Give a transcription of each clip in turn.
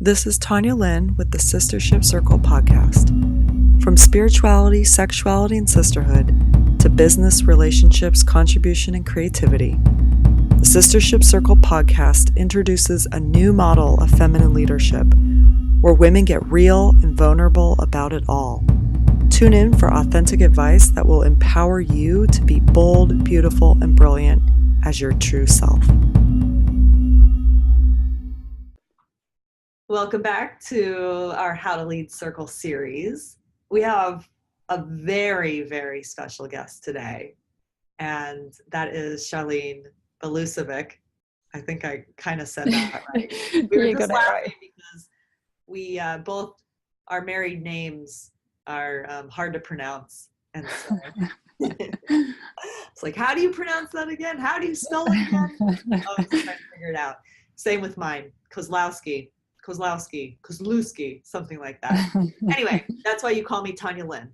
This is Tanya Lynn with the Sistership Circle podcast. From spirituality, sexuality, and sisterhood to business, relationships, contribution, and creativity, the Sistership Circle podcast introduces a new model of feminine leadership where women get real and vulnerable about it all. Tune in for authentic advice that will empower you to be bold, beautiful, and brilliant as your true self. Welcome back to our How to Lead Circle series. We have a very, very special guest today, and that is Charlene Belusevic. I think I kind of said that right. We were just laughing because we both, our married names are hard to pronounce. And so it's like, how do you pronounce that again? How do you spell it again? I was trying to figure it out. Same with mine, Kozlowski, something like that. Anyway, that's why you call me Tanya Lynn.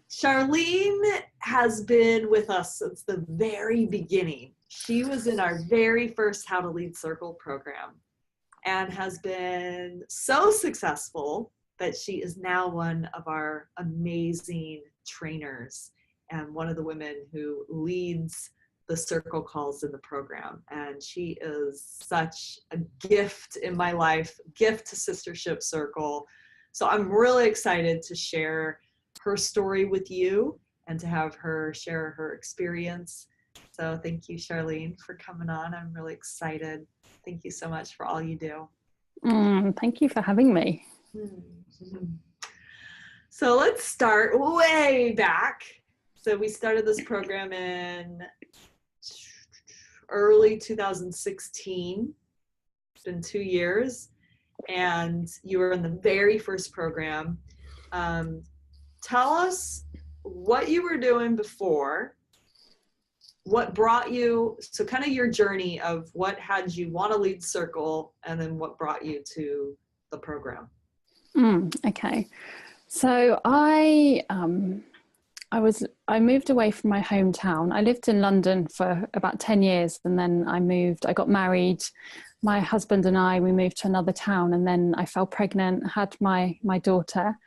Charlene has been with us since the very beginning. She was in our very first How to Lead Circle program and has been so successful that she is now one of our amazing trainers and one of the women who leads the circle calls in the program. And she is such a gift in my life, gift to Sistership Circle. So I'm really excited to share her story with you and to have her share her experience. So thank you, Charlene, for coming on. I'm really excited. Thank you so much for all you do. Thank you for having me. So let's start way back. So we started this program in early 2016. It's been 2 years, and you were in the very first program. Tell us what you were doing before, what brought you, so kind of your journey of what had you want to lead circle, and then what brought you to the program. Okay. So I moved away from my hometown. I lived in London for about 10 years, and then I got married. My husband and we moved to another town, and then I fell pregnant, had my daughter.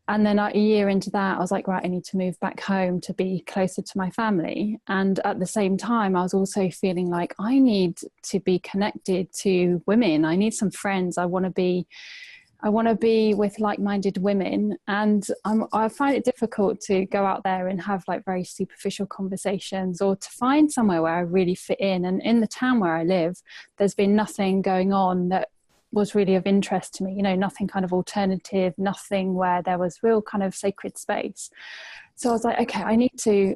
And then a year into that, I was like, right, I need to move back home to be closer to my family. And at the same time, I was also feeling like I need to be connected to women. I need some friends. I want to be with like-minded women, and I find it difficult to go out there and have like very superficial conversations or to find somewhere where I really fit in. And in the town where I live, there's been nothing going on that was really of interest to me, nothing kind of alternative, nothing where there was real kind of sacred space. So I was like, okay, I need to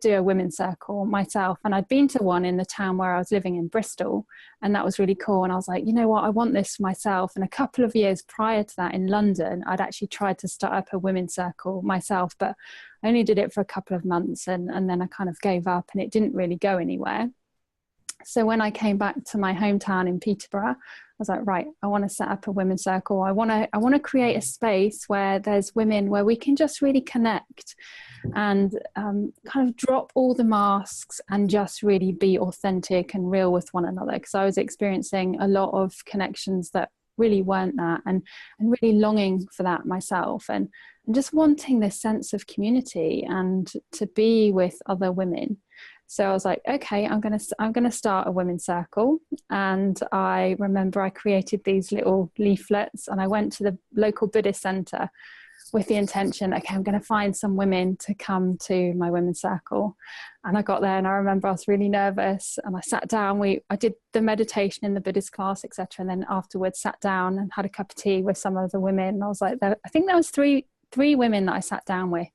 do a women's circle myself. And I'd been to one in the town where I was living in Bristol, and that was really cool. And I was like, you know what, I want this for myself. And a couple of years prior to that in London, I'd actually tried to start up a women's circle myself, but I only did it for a couple of months, and then I kind of gave up, and it didn't really go anywhere. So when I came back to my hometown in Peterborough, I was like, right, I want to set up a women's circle. I want to create a space where there's women, where we can just really connect and kind of drop all the masks and just really be authentic and real with one another. Because I was experiencing a lot of connections that really weren't that, and really longing for that myself, and just wanting this sense of community and to be with other women. So I was like, okay, I'm gonna start a women's circle. And I remember I created these little leaflets, and I went to the local Buddhist center with the intention, okay, I'm going to find some women to come to my women's circle. And I got there, and I remember I was really nervous, and I sat down. I did the meditation in the Buddhist class, etc. And then afterwards sat down and had a cup of tea with some of the women. And I was like, I think there was three women that I sat down with.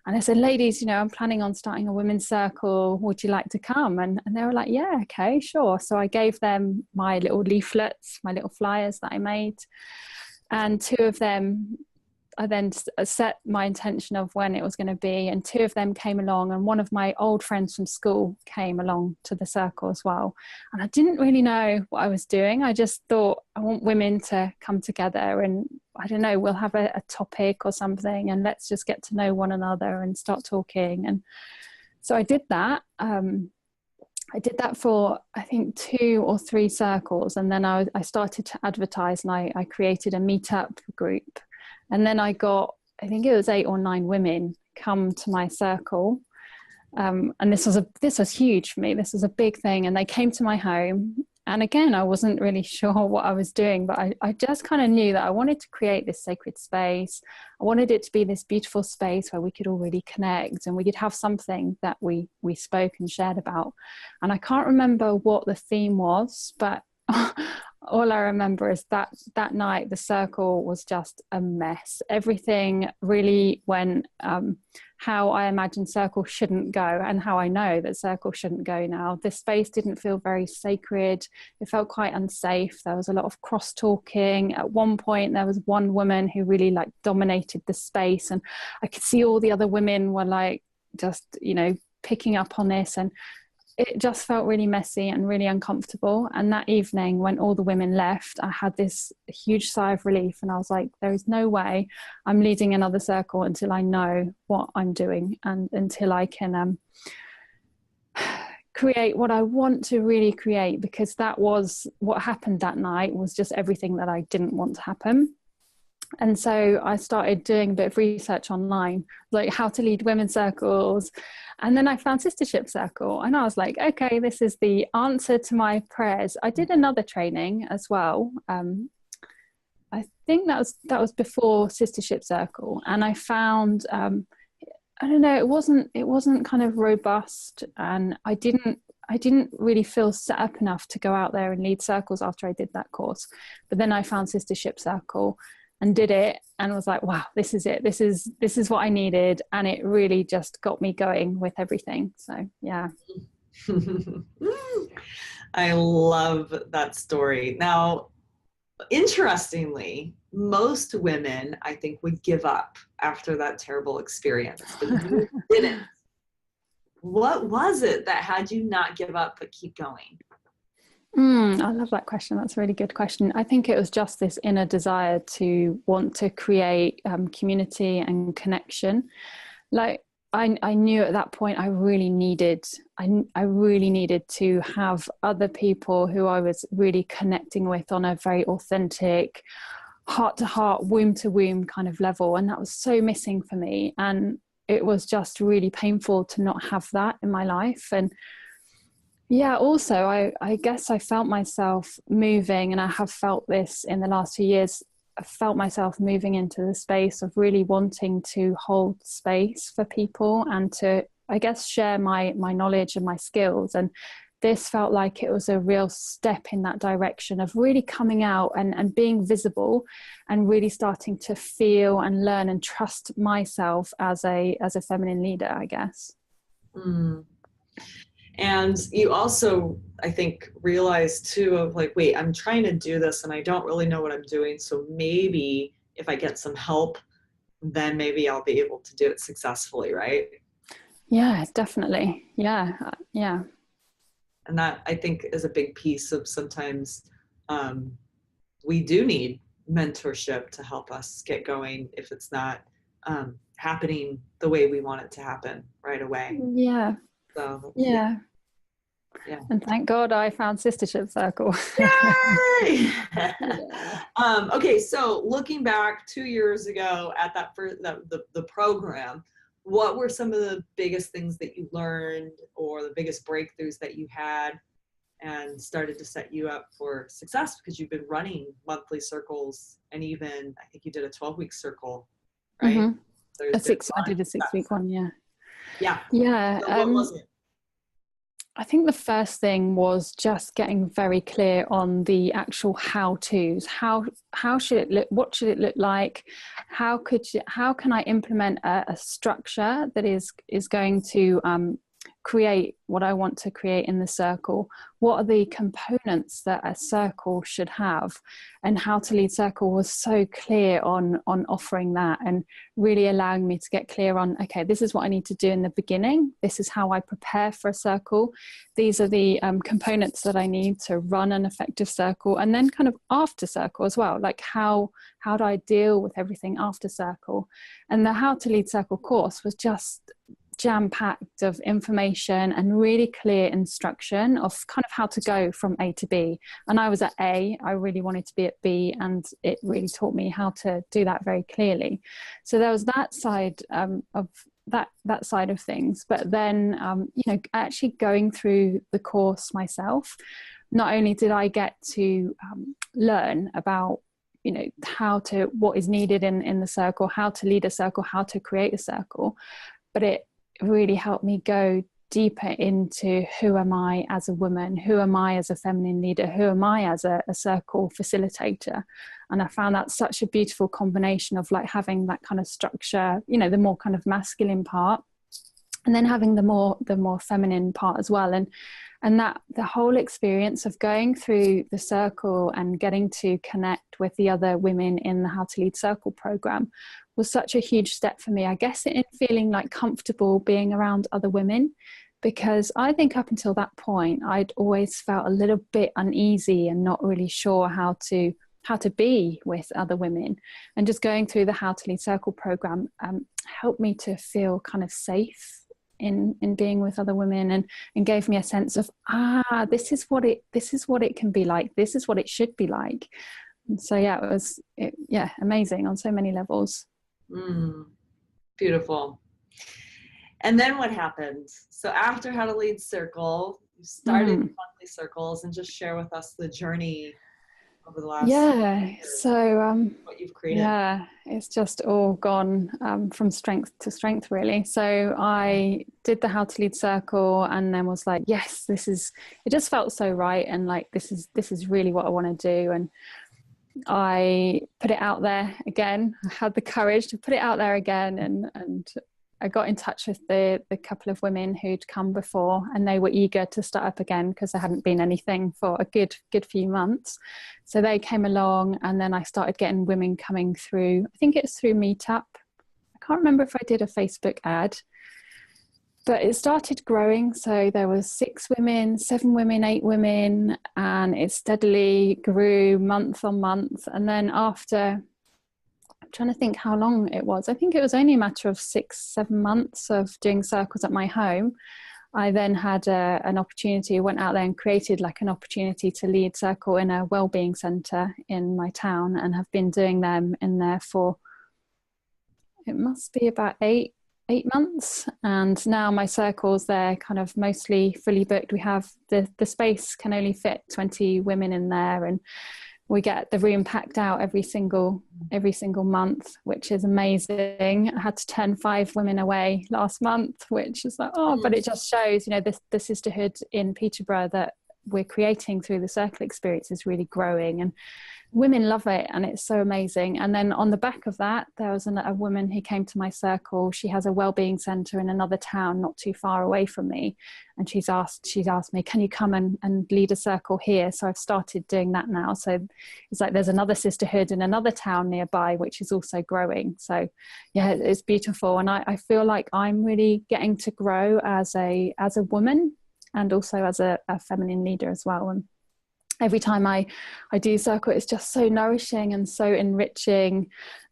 And I said, ladies, I'm planning on starting a women's circle. Would you like to come? And they were like, yeah, okay, sure. So I gave them my little leaflets, my little flyers that I made. And two of them, I then set my intention of when it was going to be. And two of them came along, and one of my old friends from school came along to the circle as well. And I didn't really know what I was doing. I just thought, I want women to come together, and I don't know, we'll have a topic or something, and let's just get to know one another and start talking. And so I did that. I did that for, I think, 2 or 3 circles. And then I started to advertise, and I created a meetup group. And then I got, I think it was 8 or 9 women come to my circle. And this was huge for me. This was a big thing. And they came to my home. And again, I wasn't really sure what I was doing, but I just kind of knew that I wanted to create this sacred space. I wanted it to be this beautiful space where we could all really connect, and we could have something that we spoke and shared about. And I can't remember what the theme was, but all I remember is that night the circle was just a mess. Everything really went how I imagine circle shouldn't go, and how I know that circle shouldn't go now. This space didn't feel very sacred. It felt quite unsafe. There was a lot of cross talking. At one point there was one woman who really like dominated the space, and I could see all the other women were like just, you know, picking up on this, and it just felt really messy and really uncomfortable. And that evening, when all the women left, I had this huge sigh of relief, and I was like, there is no way I'm leading another circle until I know what I'm doing, and until I can create what I want to really create, because that was what happened that night, was just everything that I didn't want to happen. And so I started doing a bit of research online, like how to lead women's circles. And then I found Sistership Circle, and I was like, okay, this is the answer to my prayers. I did another training as well. I think that was before Sistership Circle. And I found, I don't know, it wasn't kind of robust, and I didn't really feel set up enough to go out there and lead circles after I did that course. But then I found Sistership Circle and did it, and was like, wow, this is it. This is what I needed. And it really just got me going with everything. So yeah. I love that story. Now, interestingly, most women, I think, would give up after that terrible experience, but you didn't. What was it that had you not give up but keep going? I love that question. That's a really good question. I think it was just this inner desire to want to create community and connection. Like I knew at that point I really needed to have other people who I was really connecting with on a very authentic, heart to heart, womb to womb kind of level. And that was so missing for me. And it was just really painful to not have that in my life. And yeah, also, I guess I felt myself moving, and I have felt this in the last few years. I felt myself moving into the space of really wanting to hold space for people and to, I guess, share my knowledge and my skills. And this felt like it was a real step in that direction of really coming out and being visible, and really starting to feel and learn and trust myself as a feminine leader, I guess. Mm. And you also, I think, realized too of like, wait, I'm trying to do this and I don't really know what I'm doing. So maybe if I get some help, then maybe I'll be able to do it successfully, right? Yeah, definitely. Yeah. And that, I think, is a big piece of sometimes we do need mentorship to help us get going if it's not happening the way we want it to happen right away. Yeah. So, yeah. And thank God I found Sistership Circle. Yay! Okay, so looking back 2 years ago at that first the program, what were some of the biggest things that you learned, or the biggest breakthroughs that you had, and started to set you up for success? Because you've been running monthly circles, and even I think you did a 12-week circle, right? Mm-hmm. I did a 6-week one, yeah. So what was it? I think the first thing was just getting very clear on the actual how-tos. How should it look? What should it look like? How can I implement a structure that is going to create what I want to create in the circle? What are the components that a circle should have? And How to Lead Circle was so clear on offering that, and really allowing me to get clear on, okay, this is what I need to do in the beginning. This is how I prepare for a circle. These are the components that I need to run an effective circle. And then kind of after circle as well, like how do I deal with everything after circle? And the How to Lead Circle course was just jam-packed of information and really clear instruction of kind of how to go from A to B. And I was at A, I really wanted to be at B, and it really taught me how to do that very clearly. So there was that side of that side of things. But then, actually going through the course myself, not only did I get to learn about, what is needed in the circle, how to lead a circle, how to create a circle, but it really helped me go deeper into who am I as a woman, who am I as a feminine leader, who am I as a circle facilitator. And I found that such a beautiful combination of like having that kind of structure, the more kind of masculine part, and then having the more feminine part as well. And that the whole experience of going through the circle and getting to connect with the other women in the How to Lead Circle program was such a huge step for me. I guess in feeling like comfortable being around other women, because I think up until that point, I'd always felt a little bit uneasy and not really sure how to be with other women. And just going through the How to Lead Circle program helped me to feel kind of safe in being with other women, and gave me a sense of this is what it can be like, this is what it should be like. And so it was amazing on so many levels. Beautiful. And then what happened? So after How to Lead Circle, you started monthly circles, and just share with us the journey over the last years, so what you've created. It's just all gone from strength to strength, really. So I did the How to Lead Circle, and then was like, yes, it just felt so right, and like this is really what I want to do. And I put it out there again. I had the courage to put it out there again, and I got in touch with the couple of women who'd come before, and they were eager to start up again because there hadn't been anything for a good few months. So they came along, and then I started getting women coming through. I think it's through Meetup. I can't remember if I did a Facebook ad, but it started growing. So there was 6 women, 7 women, 8 women, and it steadily grew month on month. And then after, I'm trying to think how long it was. I think it was only a matter of 6-7 months of doing circles at my home. I then had an opportunity, went out there and created like an opportunity to lead circle in a wellbeing centre in my town, and have been doing them in there for, it must be about 8 months. And now my circles, they're kind of mostly fully booked. We have the space can only fit 20 women in there, and we get the room packed out every single month, which is amazing. I had to turn 5 women away last month, which is like, but it just shows, the sisterhood in Peterborough that we're creating through the circle experience is really growing, and women love it, and it's so amazing. And then on the back of that, there was a woman who came to my circle. She has a wellbeing centre in another town not too far away from me, and she's asked me, can you come and lead a circle here? So I've started doing that now. So it's like there's another sisterhood in another town nearby which is also growing. So it's beautiful, and I feel like I'm really getting to grow as a woman, and also as a feminine leader as well. And every time I do circle, it's just so nourishing and so enriching,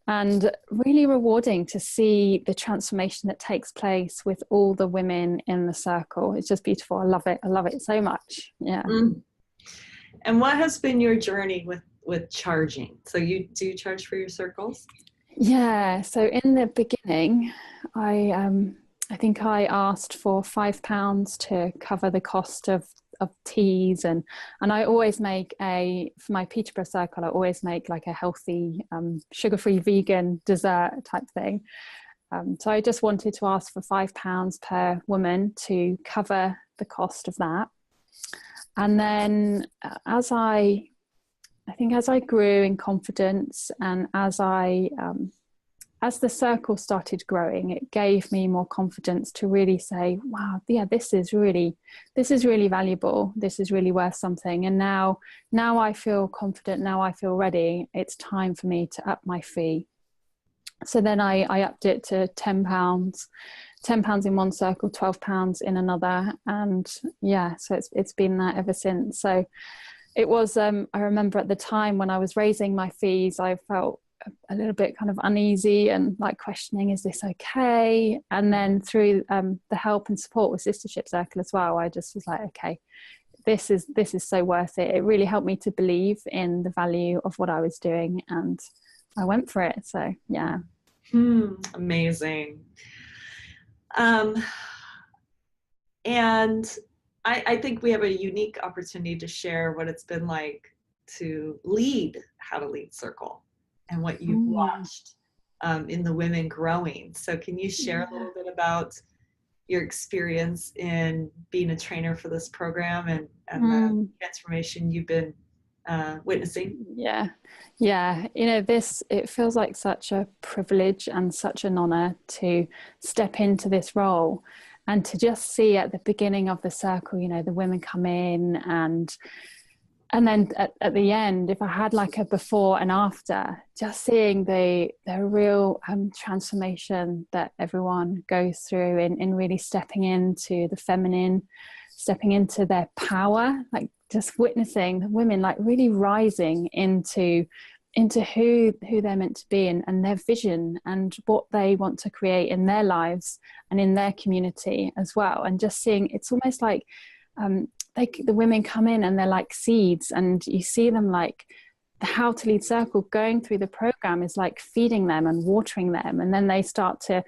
and really rewarding to see the transformation that takes place with all the women in the circle. It's just beautiful. I love it so much. And what has been your journey with charging? So you do charge for your circles? So in the beginning, I think I asked for £5 to cover the cost of teas, and I always make for my Peterborough circle, I always make like a healthy sugar-free vegan dessert type thing. So I just wanted to ask for £5 per woman to cover the cost of that. And then as I grew in confidence, and as the circle started growing, it gave me more confidence to really say, wow, this is really valuable. This is really worth something. And now I feel confident. Now I feel ready. It's time for me to up my fee. So then I upped it to £10, £10 in one circle, £12 in another. And so it's been that ever since. So it was, I remember at the time when I was raising my fees, I felt a little bit kind of uneasy and like questioning, is this okay? And then through the help and support with Sistership Circle as well, I just was like, okay, this is so worth it. It really helped me to believe in the value of what I was doing, and I went for it. So yeah. Amazing. And I think we have a unique opportunity to share what it's been like to lead How to Lead Circle and what you've watched in the women growing. So can you share a little bit about your experience in being a trainer for this program and the transformation you've been witnessing? Yeah. You know, it feels like such a privilege and such an honor to step into this role and to just see at the beginning of the circle, you know, the women come in and then at the end, if I had like a before and after, just seeing the real transformation that everyone goes through in really stepping into the feminine, stepping into their power, like just witnessing the women like really rising into who they're meant to be and their vision and what they want to create in their lives and in their community as well. And just seeing, it's almost like the women come in and they're like seeds, and you see them like the How to Lead Circle going through the program is like feeding them and watering them, and then they start to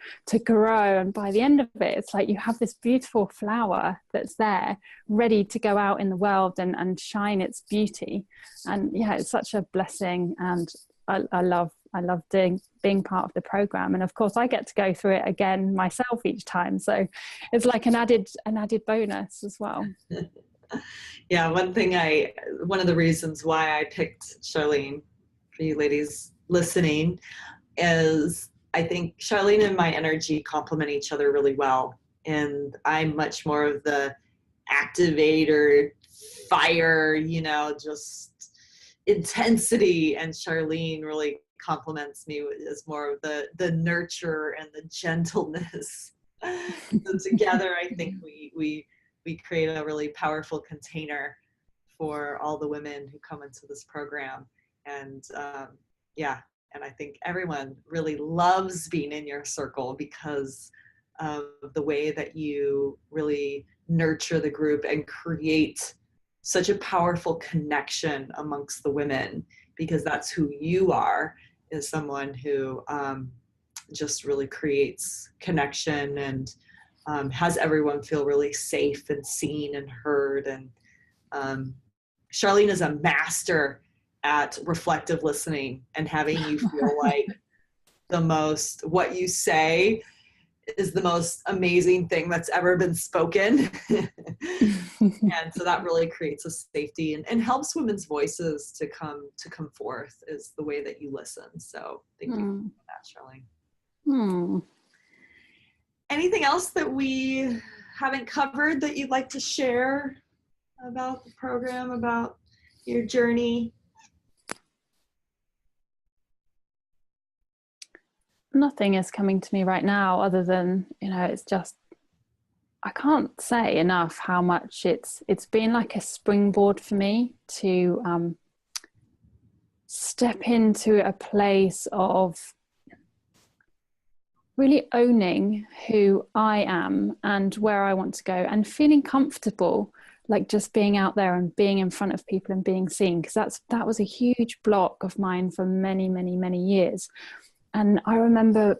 grow, and by the end of it, it's like you have this beautiful flower that's there ready to go out in the world and shine its beauty. And yeah, it's such a blessing, and I love being part of the program. And of course I get to go through it again myself each time, so it's like an added bonus as well. Yeah, one of the reasons why I picked Charlene for you ladies listening is I think Charlene and my energy complement each other really well. And I'm much more of the activator, fire, you know, just intensity. And Charlene really complements me as more of the nurture and the gentleness. So together, I think we create a really powerful container for all the women who come into this program. And and I think everyone really loves being in your circle because of the way that you really nurture the group and create such a powerful connection amongst the women, because that's who you are, is someone who just really creates connection and has everyone feel really safe and seen and heard. And Charlene is a master at reflective listening and having you feel like what you say is the most amazing thing that's ever been spoken. And so that really creates a safety and helps women's voices to come forth, is the way that you listen. So thank you for that, Charlene. Anything else that we haven't covered that you'd like to share about the program, about your journey? Nothing is coming to me right now other than, you know, it's just, I can't say enough how much it's been like a springboard for me to step into a place of really owning who I am and where I want to go, and feeling comfortable, like just being out there and being in front of people and being seen, because that was a huge block of mine for many, many, many years. And I remember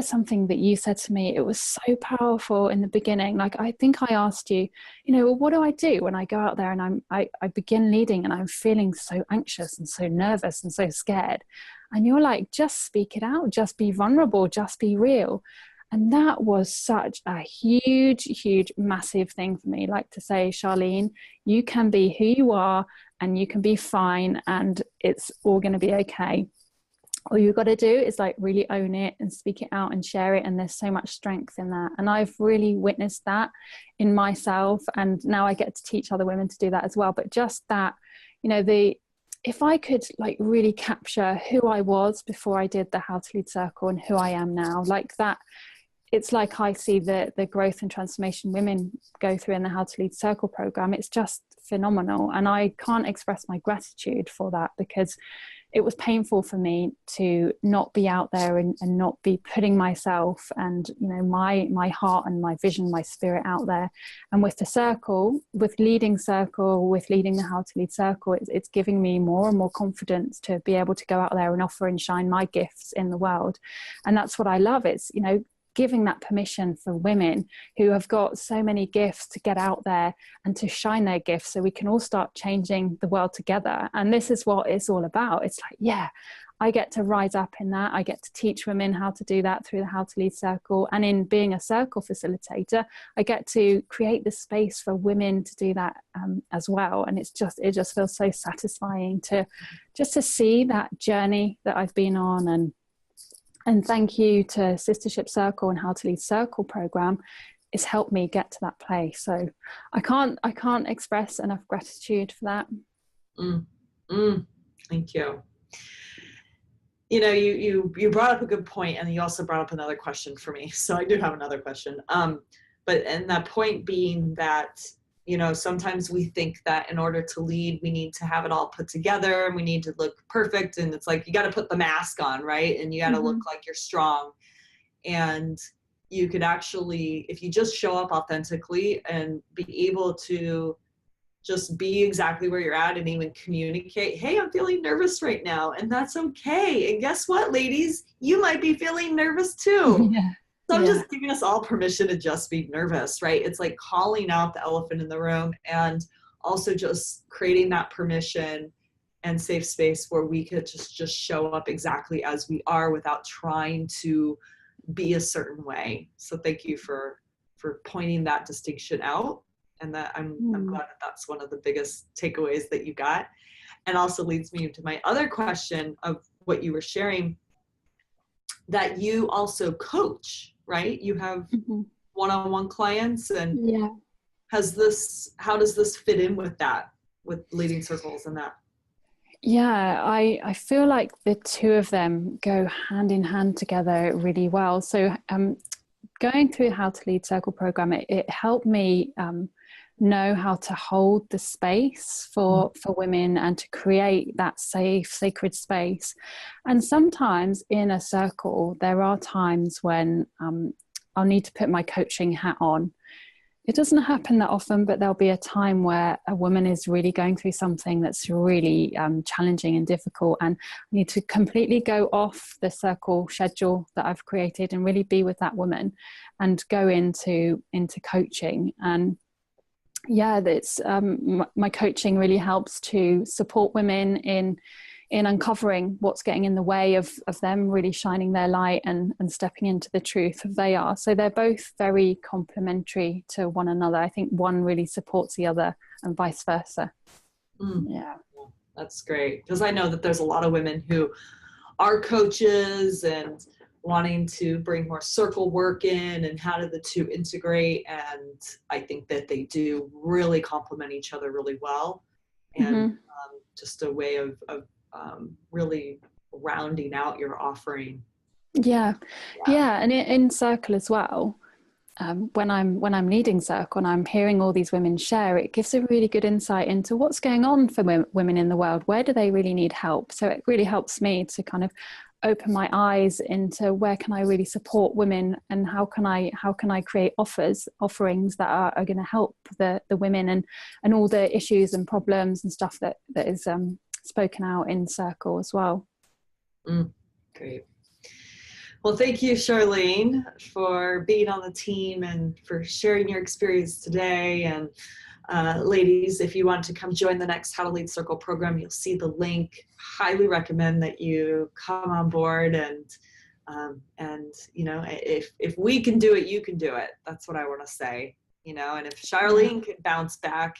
something that you said to me. It was so powerful in the beginning. Like, I think I asked you, you know, well, what do I do when I go out there and I begin leading and I'm feeling so anxious and so nervous and so scared? And you're like, just speak it out, just be vulnerable, just be real. And that was such a huge, huge, massive thing for me. Like, to say, Charlene, you can be who you are and you can be fine and it's all going to be okay. All you've got to do is like really own it and speak it out and share it. And there's so much strength in that. And I've really witnessed that in myself. And now I get to teach other women to do that as well. But just that, you know, if I could like really capture who I was before I did the How to Lead Circle and who I am now, like that, it's like I see the growth and transformation women go through in the How to Lead Circle program. It's just phenomenal. And I can't express my gratitude for that, because it was painful for me to not be out there and not be putting myself and, you know, my heart and my vision, my spirit out there. And with the circle, with leading the How to Lead Circle, it's giving me more and more confidence to be able to go out there and offer and shine my gifts in the world. And that's what I love. It's, you know, giving that permission for women who have got so many gifts to get out there and to shine their gifts, so we can all start changing the world together. And this is what it's all about. It's like, yeah, I get to rise up in that. I get to teach women how to do that through the How to Lead Circle. And in being a circle facilitator, I get to create the space for women to do that as well. And it just feels so satisfying to see that journey that I've been on. And thank you to Sistership Circle and How to Lead Circle program. It's helped me get to that place. So I can't express enough gratitude for that. Thank you. You know, you brought up a good point, and you also brought up another question for me. So I do have another question. And that point being that, you know, sometimes we think that in order to lead, we need to have it all put together and we need to look perfect. And it's like, you got to put the mask on, right? And you got to look like you're strong. And you could actually, if you just show up authentically and be able to just be exactly where you're at and even communicate, hey, I'm feeling nervous right now. And that's okay. And guess what, ladies? You might be feeling nervous too. Yeah. So I'm just giving us all permission to just be nervous, right? It's like calling out the elephant in the room, and also just creating that permission and safe space where we could just show up exactly as we are without trying to be a certain way. So thank you for pointing that distinction out, and that I'm glad that that's one of the biggest takeaways that you got. And also leads me to my other question of what you were sharing, that you also coach, right? You have one-on-one clients, and how does this fit in with that, with leading circles and that? Yeah, I feel like the two of them go hand in hand together really well. So going through the How to Lead Circle program, it helped me know how to hold the space for women and to create that safe, sacred space. And sometimes in a circle, there are times when I'll need to put my coaching hat on. It doesn't happen that often, but there'll be a time where a woman is really going through something that's really challenging and difficult, and I need to completely go off the circle schedule that I've created and really be with that woman and go into coaching. And yeah, that's my coaching really helps to support women in uncovering what's getting in the way of them really shining their light and stepping into the truth of they are. So they're both very complementary to one another. I think one really supports the other and vice versa. Yeah. That's great, because I know that there's a lot of women who are coaches and wanting to bring more circle work in, and how do the two integrate. And I think that they do really complement each other really well. And just a way of really rounding out your offering. Yeah. And in circle as well, when I'm leading circle and I'm hearing all these women share, it gives a really good insight into what's going on for women in the world. Where do they really need help? So it really helps me to kind of open my eyes into where can I really support women, and how can I create offerings that are going to help the women and all the issues and problems and stuff that is spoken out in circle as well. Great. Well, thank you, Charlene, for being on the team and for sharing your experience today. And ladies, if you want to come join the next How to Lead Circle program, you'll see the link. Highly recommend that you come on board, and you know, if we can do it, you can do it. That's what I want to say, you know. And if Charlene can bounce back,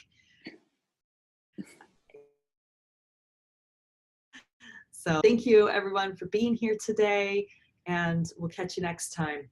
so thank you everyone for being here today, and we'll catch you next time.